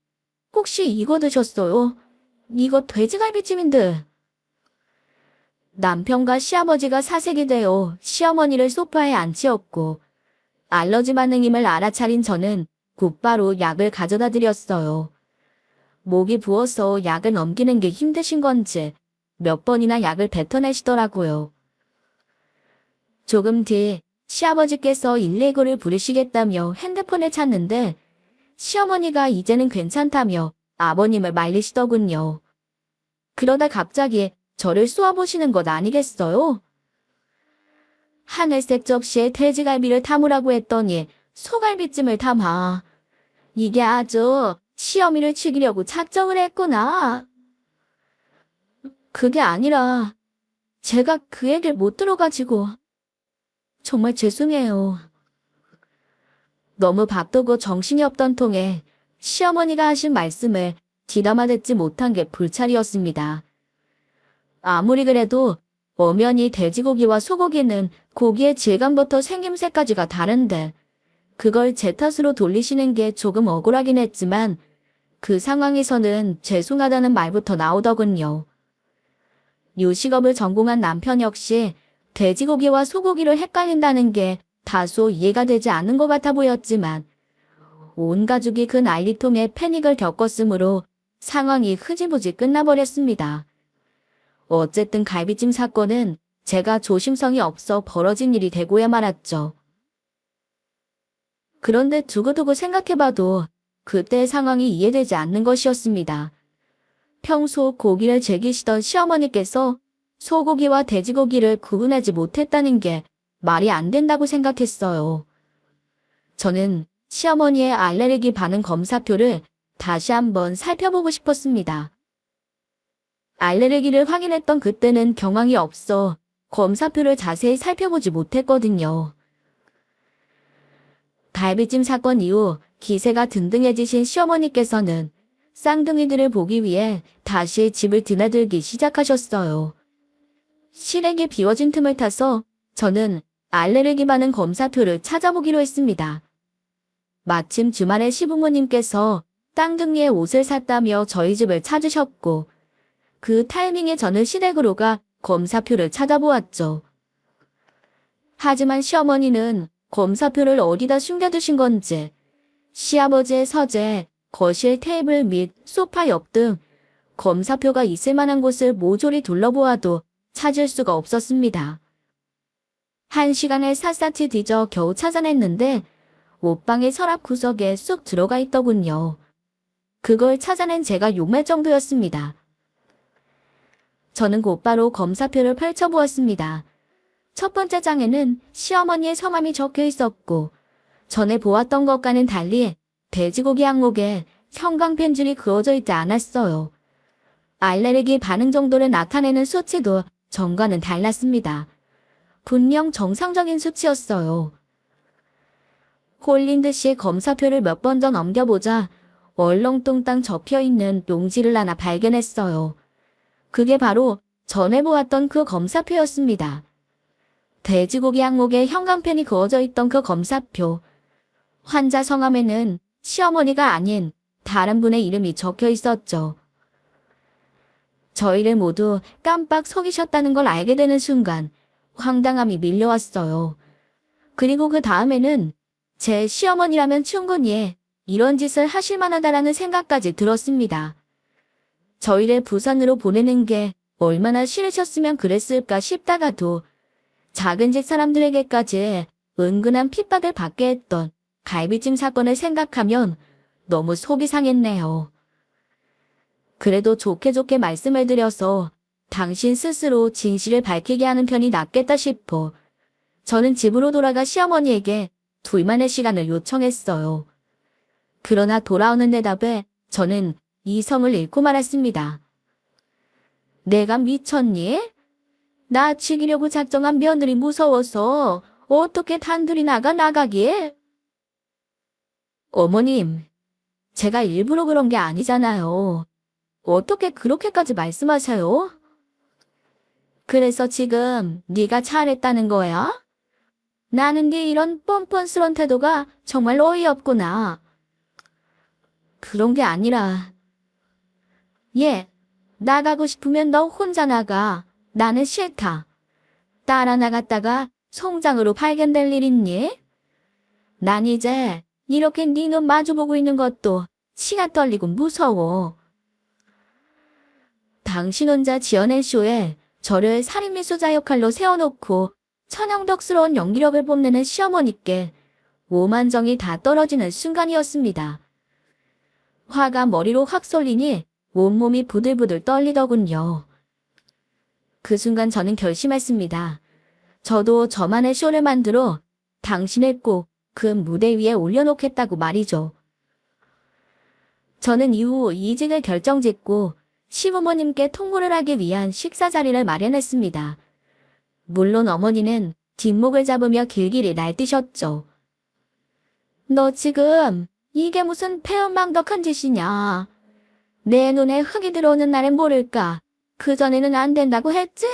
혹시 이거 드셨어요? 이거 돼지갈비찜인데. 남편과 시아버지가 사색이 되어 시어머니를 소파에 앉히었고 알러지 반응임을 알아차린 저는 곧바로 약을 가져다 드렸어요. 목이 부어서 약을 넘기는 게 힘드신 건지 몇 번이나 약을 뱉어내시더라고요. 조금 뒤 시아버지께서 119를 부르시겠다며 핸드폰을 찾는데 시어머니가 이제는 괜찮다며 아버님을 말리시더군요. 그러다 갑자기 저를 쏘아보시는 것 아니겠어요? 하늘색 접시에 돼지갈비를 담으라고 했더니 소갈비찜을 담아. 이게 아주 시어미를 죽이려고 작정을 했구나. 그게 아니라 제가 그 얘기를 못 들어가지고 정말 죄송해요. 너무 바쁘고 정신이 없던 통에 시어머니가 하신 말씀을 귀담아 듣지 못한 게 불찰이었습니다. 아무리 그래도 엄연히 돼지고기와 소고기는 고기의 질감부터 생김새까지가 다른데 그걸 제 탓으로 돌리시는 게 조금 억울하긴 했지만 그 상황에서는 죄송하다는 말부터 나오더군요. 요식업을 전공한 남편 역시 돼지고기와 소고기를 헷갈린다는 게 다소 이해가 되지 않는 것 같아 보였지만 온 가족이 그 난리통에 패닉을 겪었으므로 상황이 흐지부지 끝나버렸습니다. 어쨌든 갈비찜 사건은 제가 조심성이 없어 벌어진 일이 되고야 말았죠. 그런데 두고두고 생각해봐도 그때의 상황이 이해되지 않는 것이었습니다. 평소 고기를 즐기시던 시어머니께서 소고기와 돼지고기를 구분하지 못했다는 게 말이 안 된다고 생각했어요. 저는 시어머니의 알레르기 반응 검사표를 다시 한번 살펴보고 싶었습니다. 알레르기를 확인했던 그때는 경황이 없어 검사표를 자세히 살펴보지 못했거든요. 갈비찜 사건 이후 기세가 등등해지신 시어머니께서는 쌍둥이들을 보기 위해 다시 집을 드나들기 시작하셨어요. 실외기 비워진 틈을 타서 저는 알레르기 반응 검사표를 찾아보기로 했습니다. 마침 주말에 시부모님께서 쌍둥이의 옷을 샀다며 저희 집을 찾으셨고 그 타이밍에 저는 시댁으로 가 검사표를 찾아보았죠. 하지만 시어머니는 검사표를 어디다 숨겨두신 건지 시아버지의 서재, 거실 테이블 및 소파 옆 등 검사표가 있을 만한 곳을 모조리 둘러보아도 찾을 수가 없었습니다. 1시간을 샅샅이 뒤져 겨우 찾아냈는데 옷방의 서랍 구석에 쑥 들어가 있더군요. 그걸 찾아낸 제가 욕할 정도였습니다. 저는 곧바로 검사표를 펼쳐보았습니다. 첫 번째 장에는 시어머니의 성함이 적혀 있었고 전에 보았던 것과는 달리 돼지고기 항목에 형광펜줄이 그어져 있지 않았어요. 알레르기 반응 정도를 나타내는 수치도 전과는 달랐습니다. 분명 정상적인 수치였어요. 홀린 듯이 검사표를 몇 번 더 넘겨보자 얼렁뚱땅 접혀있는 용지를 하나 발견했어요. 그게 바로 전에 보았던 그 검사표였습니다. 돼지고기 항목에 형광펜이 그어져 있던 그 검사표. 환자 성함에는 시어머니가 아닌 다른 분의 이름이 적혀 있었죠. 저희를 모두 깜빡 속이셨다는 걸 알게 되는 순간 황당함이 밀려왔어요. 그리고 그 다음에는 제 시어머니라면 충분히 이런 짓을 하실 만하다라는 생각까지 들었습니다. 저희를 부산으로 보내는 게 얼마나 싫으셨으면 그랬을까 싶다가도 작은 집 사람들에게까지 은근한 핍박을 받게 했던 갈비찜 사건을 생각하면 너무 속이 상했네요. 그래도 좋게 좋게 말씀을 드려서 당신 스스로 진실을 밝히게 하는 편이 낫겠다 싶어 저는 집으로 돌아가 시어머니에게 둘만의 시간을 요청했어요. 그러나 돌아오는 대답에 저는 이성을 잃고 말았습니다. 내가 미쳤니? 나 죽이려고 작정한 며느리 무서워서 어떻게 단둘이 나가기에? 어머님, 제가 일부러 그런 게 아니잖아요. 어떻게 그렇게까지 말씀하세요? 그래서 지금 네가 잘했다는 거야? 나는 네 이런 뻔뻔스런 태도가 정말 어이없구나. 그런 게 아니라 나가고 싶으면 너 혼자 나가. 나는 싫다. 따라 나갔다가 송장으로 발견될 일 있니? 난 이제 이렇게 네 눈 마주보고 있는 것도 치가 떨리고 무서워. 당신 혼자 지어낸 쇼에 저를 살인미수자 역할로 세워놓고 천연덕스러운 연기력을 뽐내는 시어머니께 오만정이 다 떨어지는 순간이었습니다. 화가 머리로 확 쏠리니 온몸이 부들부들 떨리더군요. 그 순간 저는 결심했습니다. 저도 저만의 쇼를 만들어 당신을 꼭 그 무대 위에 올려놓겠다고 말이죠. 저는 이후 이직을 결정짓고 시부모님께 통보를 하기 위한 식사 자리를 마련했습니다. 물론 어머니는 뒷목을 잡으며 길길이 날뛰셨죠. 너 지금 이게 무슨 패언망덕한 짓이냐. 내 눈에 흙이 들어오는 날엔 모를까. 그전에는 안 된다고 했지?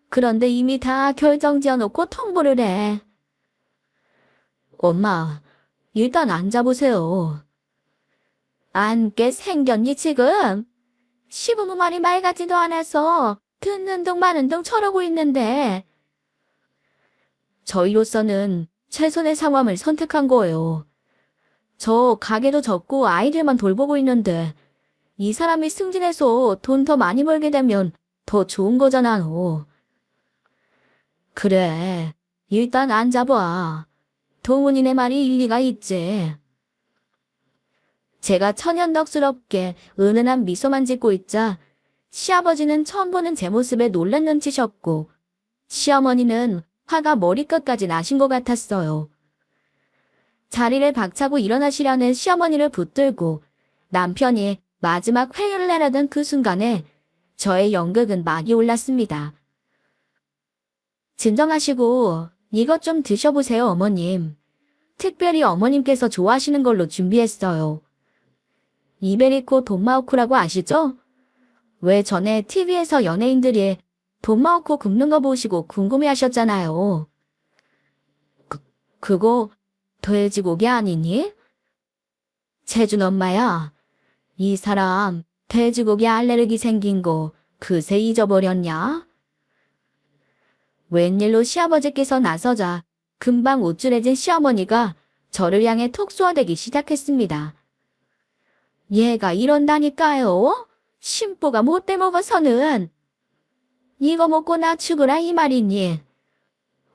그런데 이미 다 결정지어놓고 통보를 해. 엄마, 일단 앉아보세요. 앉게 생겼니 지금? 시부모 말이 말 같지도 않아서 듣는 둥 마는 둥 저러고 있는데. 저희로서는 최선의 상황을 선택한 거예요. 저 가게도 접고 아이들만 돌보고 있는데 이 사람이 승진해서 돈 더 많이 벌게 되면 더 좋은 거잖아요. 그래, 일단 앉아봐. 동훈이네 말이 일리가 있지. 제가 천연덕스럽게 은은한 미소만 짓고 있자 시아버지는 처음 보는 제 모습에 놀란 눈치셨고 시어머니는 화가 머리끝까지 나신 것 같았어요. 자리를 박차고 일어나시려는 시어머니를 붙들고 남편이 마지막 회유를 하려던 그 순간에 저의 연극은 막이 올랐습니다. 진정하시고 이것 좀 드셔보세요, 어머님. 특별히 어머님께서 좋아하시는 걸로 준비했어요. 이베리코 돈마호크라고 아시죠? 왜 전에 TV에서 연예인들이 돈마호크 굽는 거 보시고 궁금해하셨잖아요. 그거 돼지고기 아니니? 채준 엄마야, 이 사람 돼지고기 알레르기 생긴 거 그새 잊어버렸냐? 웬일로 시아버지께서 나서자 금방 우쭐해진 시어머니가 저를 향해 톡 쏘아대기 시작했습니다. 얘가 이런다니까요. 심보가 못돼 먹어서는. 이거 먹고 나 죽으라 이 말이니.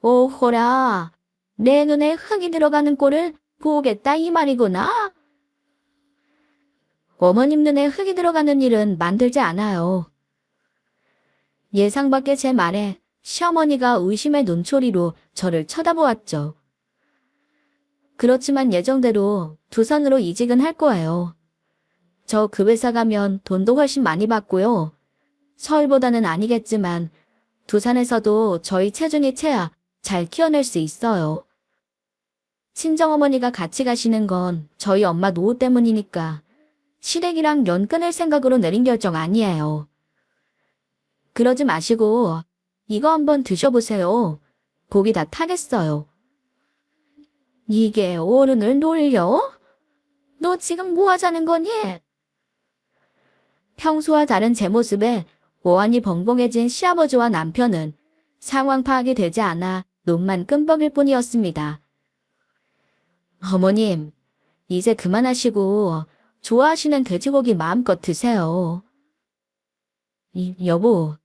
오호라, 내 눈에 흙이 들어가는 꼴을 보겠다 이 말이구나. 어머님 눈에 흙이 들어가는 일은 만들지 않아요. 예상 밖의 제 말에 시어머니가 의심의 눈초리로 저를 쳐다보았죠. 그렇지만 예정대로 두산으로 이직은 할 거예요. 저 그 회사 가면 돈도 훨씬 많이 받고요. 서울보다는 아니겠지만 두산에서도 저희 체중이 채야 잘 키워낼 수 있어요. 친정어머니가 같이 가시는 건 저희 엄마 노후 때문이니까 시댁이랑 연 끊을 생각으로 내린 결정 아니에요. 그러지 마시고 이거 한번 드셔보세요. 고기 다 타겠어요. 이게 어른을 놀려? 너 지금 뭐 하자는 거니? 평소와 다른 제 모습에 오한이 벙벙해진 시아버지와 남편은 상황 파악이 되지 않아 눈만 끔뻑일 뿐이었습니다. 어머님, 이제 그만하시고 좋아하시는 돼지고기 마음껏 드세요. 여보,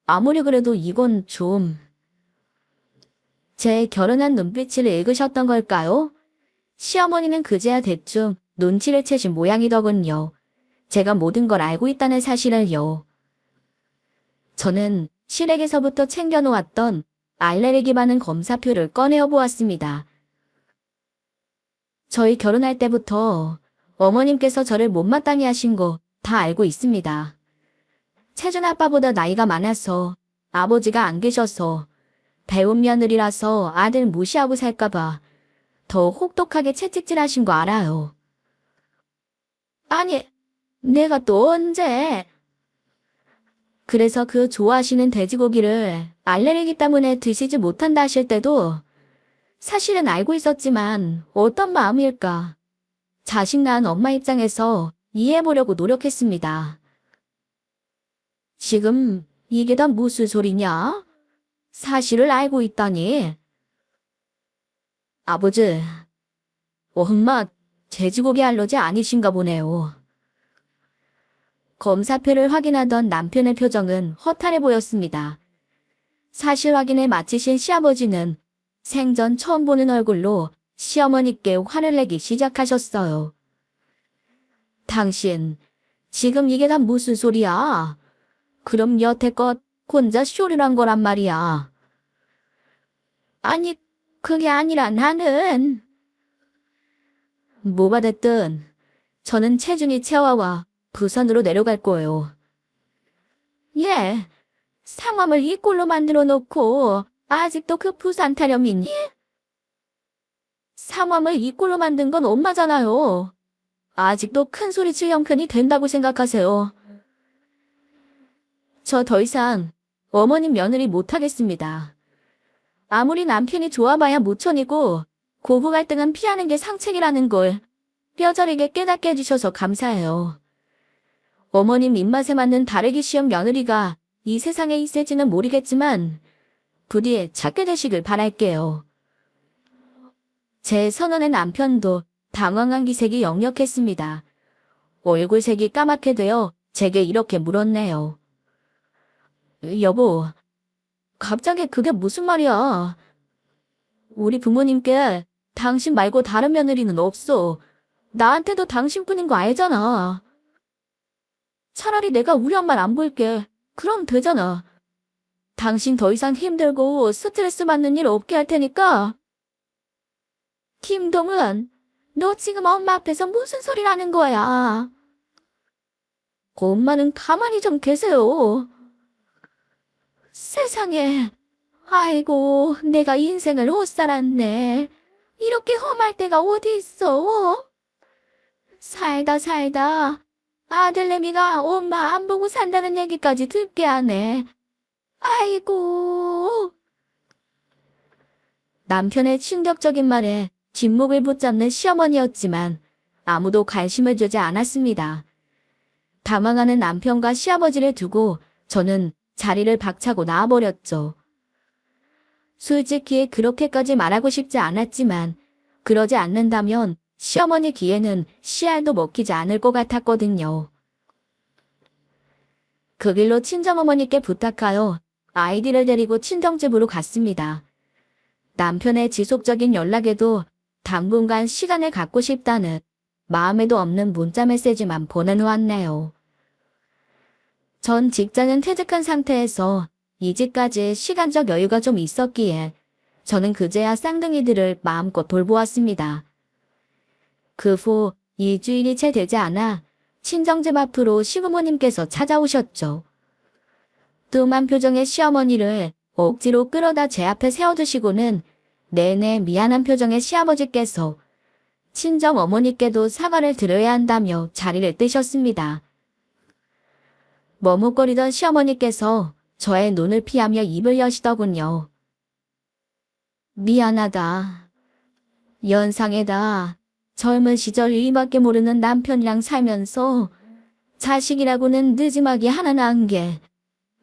아무리 그래도 이건 좀... 제 결혼한 눈빛을 읽으셨던 걸까요? 시어머니는 그제야 대충 눈치를 채신 모양이더군요. 제가 모든 걸 알고 있다는 사실을요. 저는 시댁에서부터 챙겨놓았던 알레르기 반응 검사표를 꺼내어 보았습니다. 저희 결혼할 때부터 어머님께서 저를 못마땅해 하신 거 다 알고 있습니다. 채준 아빠보다 나이가 많아서 아버지가 안 계셔서 배운 며느리라서 아들 무시하고 살까봐 더 혹독하게 채찍질 하신 거 알아요. 아니, 내가 또 언제? 그래서 그 좋아하시는 돼지고기를 알레르기 때문에 드시지 못한다 하실 때도 사실은 알고 있었지만 어떤 마음일까? 자식 낳은 엄마 입장에서 이해해보려고 노력했습니다. 지금 이게 다 무슨 소리냐? 사실을 알고 있다니. 아버지, 엄마 돼지고기 알러지 아니신가 보네요. 검사표를 확인하던 남편의 표정은 허탈해 보였습니다. 사실 확인에 마치신 시아버지는 생전 처음 보는 얼굴로 시어머니께 화를 내기 시작하셨어요. 당신, 지금 이게 다 무슨 소리야? 그럼 여태껏 혼자 쇼를 한 거란 말이야. 아니, 그게 아니라 나는... 뭐가 됐든 저는 체중이 채워와 부산으로 내려갈 거예요. 예, 상황을 이 꼴로 만들어 놓고 아직도 그 부산 타령이니? 상황을 이 꼴로 만든 건 엄마잖아요. 아직도 큰 소리 칠 형편이 된다고 생각하세요. 저 더 이상 어머님 며느리 못하겠습니다. 아무리 남편이 좋아봐야 모천이고 고부 갈등은 피하는 게 상책이라는 걸 뼈저리게 깨닫게 해주셔서 감사해요. 어머님 입맛에 맞는 다르기 쉬운 며느리가 이 세상에 있을지는 모르겠지만 부디 찾게 되시길 바랄게요. 제 선언의 남편도 당황한 기색이 역력했습니다. 얼굴색이 까맣게 되어 제게 이렇게 물었네요. 여보, 갑자기 그게 무슨 말이야? 우리 부모님께 당신 말고 다른 며느리는 없어. 나한테도 당신뿐인 거 알잖아. 차라리 내가 우리 엄마를 안 볼게. 그럼 되잖아. 당신 더 이상 힘들고 스트레스 받는 일 없게 할 테니까. 김동은, 너 지금 엄마 앞에서 무슨 소리를 하는 거야? 엄마는 가만히 좀 계세요. 세상에, 아이고, 내가 인생을 못 살았네. 이렇게 험할 때가 어디 있어? 살다 아들내미가 엄마 안 보고 산다는 얘기까지 듣게 하네. 아이고. 남편의 충격적인 말에 뒷목을 붙잡는 시어머니였지만 아무도 관심을 주지 않았습니다. 당황하는 남편과 시아버지를 두고 저는 자리를 박차고 나와버렸죠. 솔직히 그렇게까지 말하고 싶지 않았지만 그러지 않는다면 시어머니 귀에는 씨알도 먹히지 않을 것 같았거든요. 그 길로 친정어머니께 부탁하여 아이들을 데리고 친정집으로 갔습니다. 남편의 지속적인 연락에도 당분간 시간을 갖고 싶다는 마음에도 없는 문자 메시지만 보내놓았네요. 전 직장은 퇴직한 상태에서 이직까지 시간적 여유가 좀 있었기에 저는 그제야 쌍둥이들을 마음껏 돌보았습니다. 그 후 일주일이 채 되지 않아 친정집 앞으로 시부모님께서 찾아오셨죠. 뜸한 표정의 시어머니를 억지로 끌어다 제 앞에 세워두시고는 내내 미안한 표정의 시아버지께서 친정 어머니께도 사과를 드려야 한다며 자리를 뜨셨습니다. 머뭇거리던 시어머니께서 저의 눈을 피하며 입을 여시더군요. 미안하다. 연상에다 젊은 시절 일밖에 모르는 남편이랑 살면서 자식이라고는 늦지막이 하나 낳은 게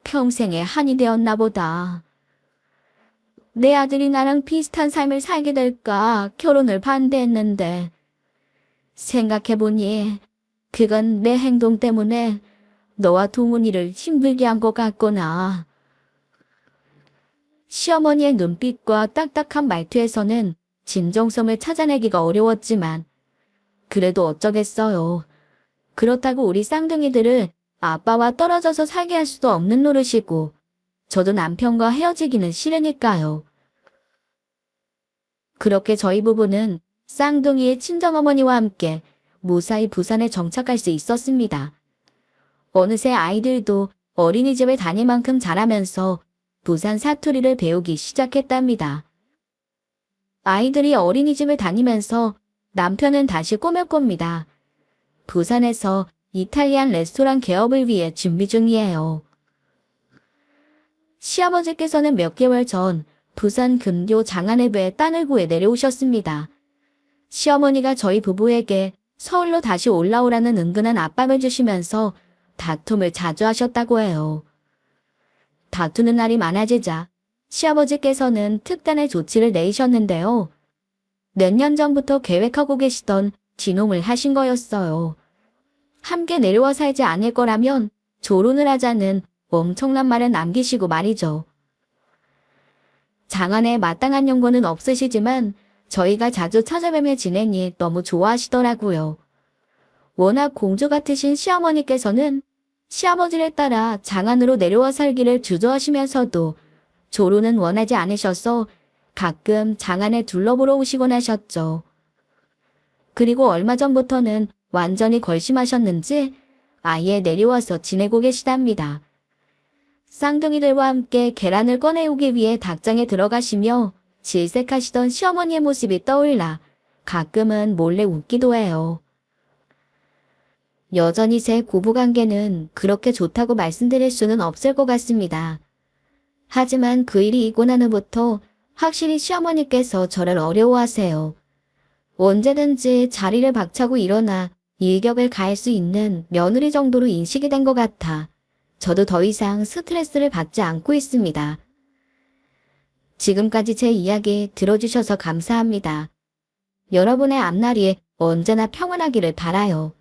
평생의 한이 되었나 보다. 내 아들이 나랑 비슷한 삶을 살게 될까 결혼을 반대했는데 생각해보니 그건 내 행동 때문에 너와 동훈이를 힘들게 한 것 같구나. 시어머니의 눈빛과 딱딱한 말투에서는 진정성을 찾아내기가 어려웠지만 그래도 어쩌겠어요. 그렇다고 우리 쌍둥이들을 아빠와 떨어져서 살게 할 수도 없는 노릇이고 저도 남편과 헤어지기는 싫으니까요. 그렇게 저희 부부는 쌍둥이의 친정어머니와 함께 무사히 부산에 정착할 수 있었습니다. 어느새 아이들도 어린이집을 다닐 만큼 자라면서 부산 사투리를 배우기 시작했답니다. 아이들이 어린이집을 다니면서 남편은 다시 꿈을 꿉니다. 부산에서 이탈리안 레스토랑 개업을 위해 준비 중이에요. 시아버지께서는 몇 개월 전 부산 근교 장안읍에 땅을 구해 내려오셨습니다. 시어머니가 저희 부부에게 서울로 다시 올라오라는 은근한 압박을 주시면서 다툼을 자주 하셨다고 해요. 다투는 날이 많아지자 시아버지께서는 특단의 조치를 내리셨는데요. 몇 년 전부터 계획하고 계시던 진홍을 하신 거였어요. 함께 내려와 살지 않을 거라면 조론을 하자는 엄청난 말을 남기시고 말이죠. 장안에 마땅한 연고는 없으시지만 저희가 자주 찾아뵈며 지내니 너무 좋아하시더라고요. 워낙 공주 같으신 시어머니께서는 시아버지를 따라 장안으로 내려와 살기를 주저하시면서도 조론은 원하지 않으셔서 가끔 장안에 둘러보러 오시곤 하셨죠. 그리고 얼마 전부터는 완전히 결심하셨는지 아예 내려와서 지내고 계시답니다. 쌍둥이들과 함께 계란을 꺼내오기 위해 닭장에 들어가시며 질색하시던 시어머니의 모습이 떠올라 가끔은 몰래 웃기도 해요. 여전히 제 고부관계는 그렇게 좋다고 말씀드릴 수는 없을 것 같습니다. 하지만 그 일이 있고 난 후부터 확실히 시어머니께서 저를 어려워하세요. 언제든지 자리를 박차고 일어나 일격을 가할 수 있는 며느리 정도로 인식이 된 것 같아 저도 더 이상 스트레스를 받지 않고 있습니다. 지금까지 제 이야기 들어주셔서 감사합니다. 여러분의 앞날이 언제나 평안하기를 바라요.